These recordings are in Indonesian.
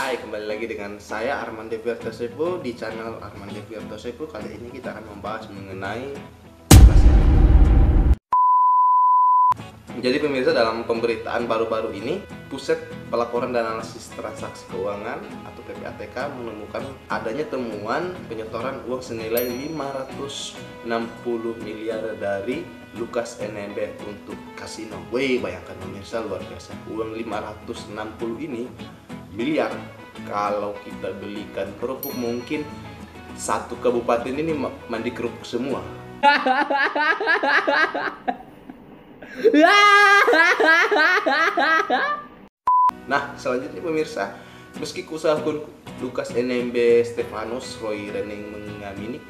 Hai, kembali lagi dengan saya Arman Deviartosepo di channel Arman Deviartosepo. Kali ini kita akan membahas mengenai Jadi pemirsa, dalam pemberitaan baru-baru ini, Pusat Pelaporan dan Analisis Transaksi Keuangan atau PPATK menemukan adanya temuan penyetoran uang senilai 560 miliar dari Lukas NMB untuk kasino. Wih, bayangkan pemirsa, luar biasa. Uang 560 ini miliar, kalau kita belikan kerupuk mungkin satu kabupaten ini mandi kerupuk semua. Nah, selanjutnya pemirsa, meski kuasa hukum Lukas NMB Stefanus Roy Reneng mengamini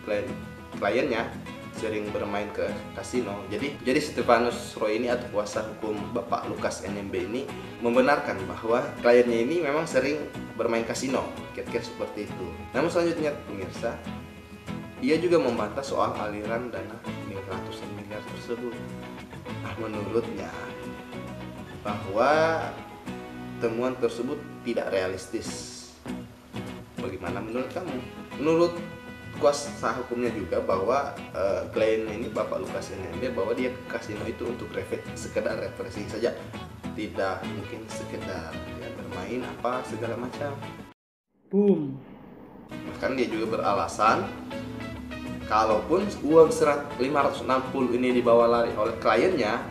kliennya sering bermain ke kasino. Jadi Stefanus Roy ini atau kuasa hukum Bapak Lukas NMB ini membenarkan bahwa kliennya ini memang sering bermain kasino, kira-kira seperti itu. Namun selanjutnya pemirsa, ia juga membantah soal aliran dana ratusan miliar tersebut. Menurutnya bahwa temuan tersebut tidak realistis. Bagaimana menurut kamu? Menurut kuasa hukumnya juga bahwa klien ini Bapak Lukas NMB bahwa dia ke kasino itu untuk sekedar refreshing saja, tidak mungkin sekedar ya, bermain apa segala macam. Boom. Bahkan dia juga beralasan kalaupun uang 560 ini dibawa lari oleh kliennya,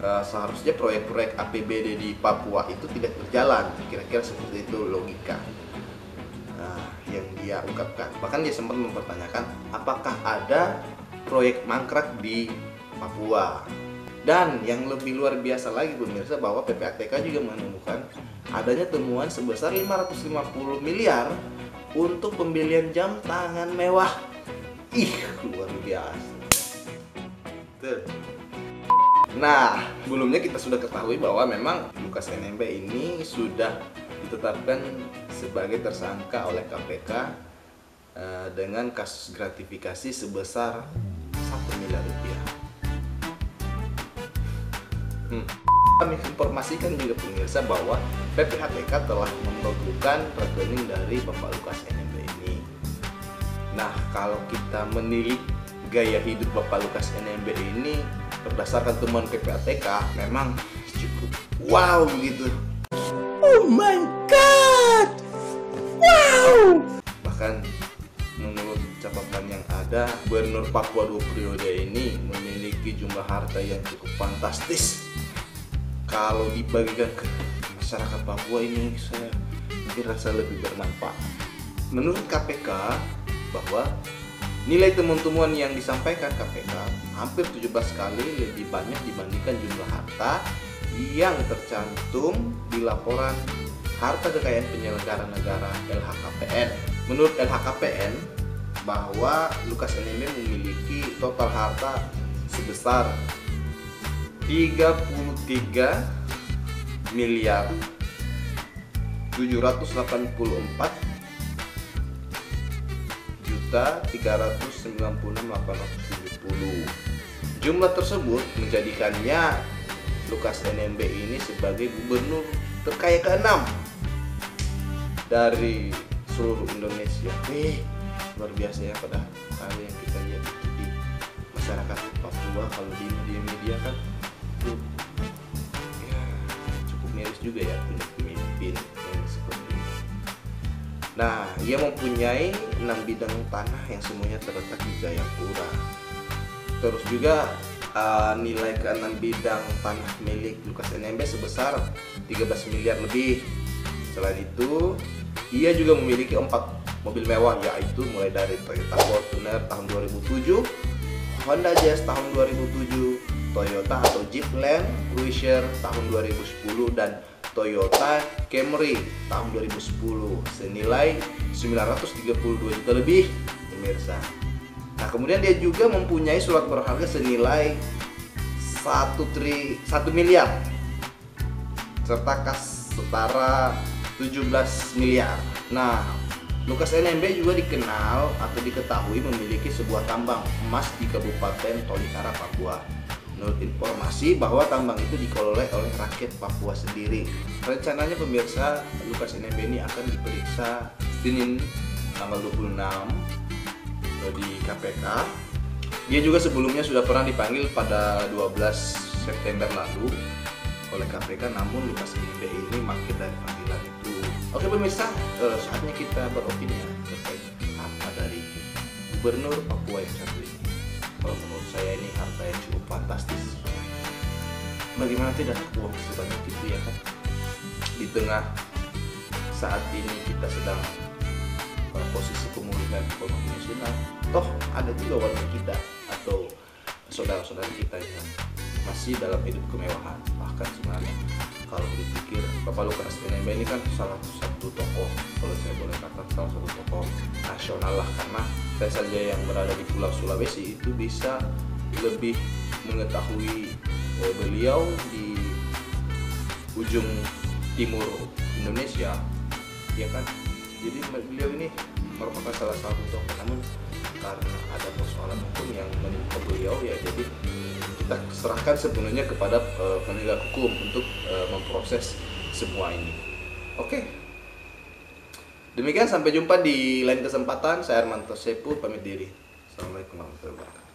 seharusnya proyek-proyek APBD di Papua itu tidak berjalan. Kira-kira seperti itu logika yang dia ungkapkan. Bahkan dia sempat mempertanyakan apakah ada proyek mangkrak di Papua. Dan yang lebih luar biasa lagi pemirsa, bahwa PPATK juga menemukan adanya temuan sebesar 550 miliar untuk pembelian jam tangan mewah. Ih, luar biasa. Tuh. Nah, sebelumnya kita sudah ketahui bahwa memang Lukas NMB ini sudah ditetapkan sebagai tersangka oleh KPK dengan kasus gratifikasi sebesar 1 miliar rupiah. Kami informasikan juga pemirsa bahwa PPATK telah membekukan rekening dari Bapak Lukas NMB ini. Nah, kalau kita menilik gaya hidup Bapak Lukas NMB ini berdasarkan temuan PPATK, memang cukup wow begitu. Oh my god. Wow. Bahkan menurut catatan yang ada, Gubernur Papua 2 periode ini memiliki jumlah harta yang cukup fantastis. Kalau dibagikan ke masyarakat Papua ini, saya merasa lebih bermanfaat. Menurut KPK, bahwa nilai temuan-temuan yang disampaikan KPK hampir 17 kali lebih banyak dibandingkan jumlah harta yang tercantum di laporan harta kekayaan penyelenggara negara LHKPN. Menurut LHKPN, bahwa Lukas NMB memiliki total harta sebesar 33 miliar 784 396.870. Jumlah tersebut menjadikannya Lukas NMB ini sebagai gubernur terkaya ke-6 dari seluruh Indonesia. Luar biasa ya, pada kali yang kita lihat di masyarakat Papua, kalau di media-media kan itu ya cukup miris juga ya pemimpin yang seperti ini. Nah, ia mempunyai 6 bidang tanah yang semuanya terletak di Jayapura. Terus juga nilai ke-6 bidang tanah milik Lukas NMB sebesar 13 miliar lebih. Selain itu, ia juga memiliki 4 mobil mewah, yaitu mulai dari Toyota Fortuner tahun 2007, Honda Jazz tahun 2007, Toyota atau Jeep Land Cruiser tahun 2010, dan Toyota Camry tahun 2010 senilai 932 juta lebih pemirsa. Nah, kemudian dia juga mempunyai surat berharga senilai 1 miliar serta kas setara 17 miliar. Nah, Lukas NMB juga dikenal atau diketahui memiliki sebuah tambang emas di Kabupaten Tolikara, Papua. Menurut informasi bahwa tambang itu dikelola oleh rakyat Papua sendiri. Rencananya pemirsa, Lukas NMB ini akan diperiksa Senin tanggal 26 di KPK. Dia juga sebelumnya sudah pernah dipanggil pada 12 September lalu oleh KPK, namun Lukas NMB ini makin dari panggilan itu. Oke pemirsa, saatnya kita beropini terkait apa dari Gubernur Papua yang satu ini. Kalau menurut saya ini harta yang cukup fantastis. Bagaimana tidak uang sebanyak itu ya kan? Di tengah saat ini kita sedang posisi pemulihan ekonomi nasional. Toh ada juga warga kita atau saudara-saudara kita yang masih dalam hidup kemewahan. Bahkan sebenarnya kalau dipikir Bapak Lukas NMB ini kan salah satu tokoh, kalau saya boleh katakan salah satu tokoh nasional lah, karena saya saja yang berada di Pulau Sulawesi itu bisa lebih mengetahui beliau di ujung timur Indonesia, ya kan. Jadi beliau ini merupakan salah satu tokoh, namun karena ada persoalan hukum yang menimpa beliau, ya jadi kita serahkan sepenuhnya kepada penegak hukum untuk memproses semua ini. Oke. Demikian, sampai jumpa di lain kesempatan. Saya Armanto Sepu pamit diri. Assalamualaikum warahmatullahi wabarakatuh.